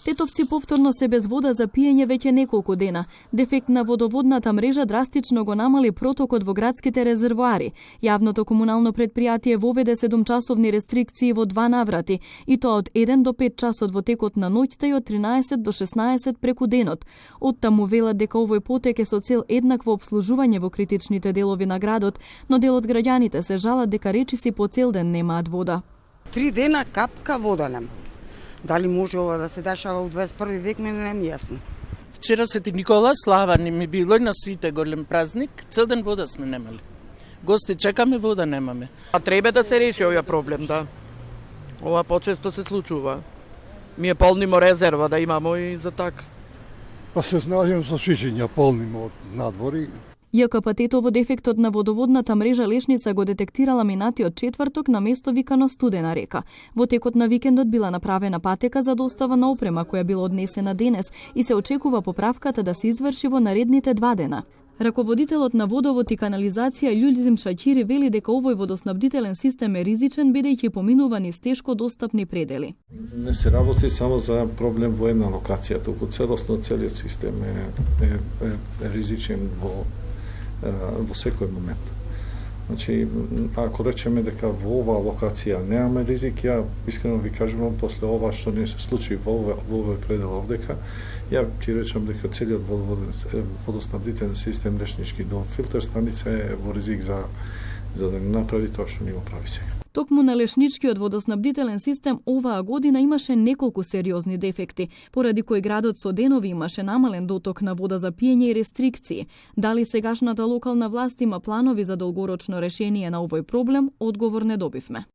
Тетовци повторно се без вода за пиење веќе неколку дена. Дефект на водоводната мрежа драстично го намали протокот во градските резервоари. Јавното комунално предпријатие воведе 7-часовни рестрикции во 2 наврати, и тоа од 1 до 5 часот во текот на ноќта и од 13 до 16 преку денот. Оттаму велат дека овој потек е со цел еднакво обслужување во критичните делови на градот, но дел од граѓаните се жалат дека речиси по цел ден немаат вода. 3 дена капка вода нема. Дали може ова да се дешава во 21 век, мене не ми јасно. Вчера Свети Никола слава ни ми било на свите голем празник, цел ден вода сме немали. Гости чекаме, вода немаме. А треба да се реши овој проблем, да. Ова почесто се случува. Ми полнимо резерва да имамо и за така. Па се снаѓам со шишиња полнимо од надвори. ЈКП Тетово дефектот на водоводната мрежа Лешница го детектирала минатиот четврток на место викано Студена река. Во текот на викендот била направена патека за достава на опрема која била однесена денес и се очекува поправката да се изврши во наредните 2 дена. Раководителот на водовод и канализација Љулзим Шаќири вели дека овој водоснабдителен систем е ризичен бидејќи поминува низ тешко достапни предели. Не се работи само за проблем во една локација, туку целосно целиот систем е ризичен во секој момент. Значи, ако речеме дека во оваа локација немаме ризик, ја искрено ви кажувам, после ова што не се случи во овој предел овдека, ја ти речам дека целиот водоснабдителен систем Лешнички до филтер станица е во ризик за да не направи тоа што ни го прави сега. Токму на Лешничкиот водоснабдителен систем оваа година имаше неколку сериозни дефекти, поради кои градот со денови имаше намален доток на вода за пиење и рестрикции. Дали сегашната локална власт има планови за долгорочно решение на овој проблем, одговор не добивме.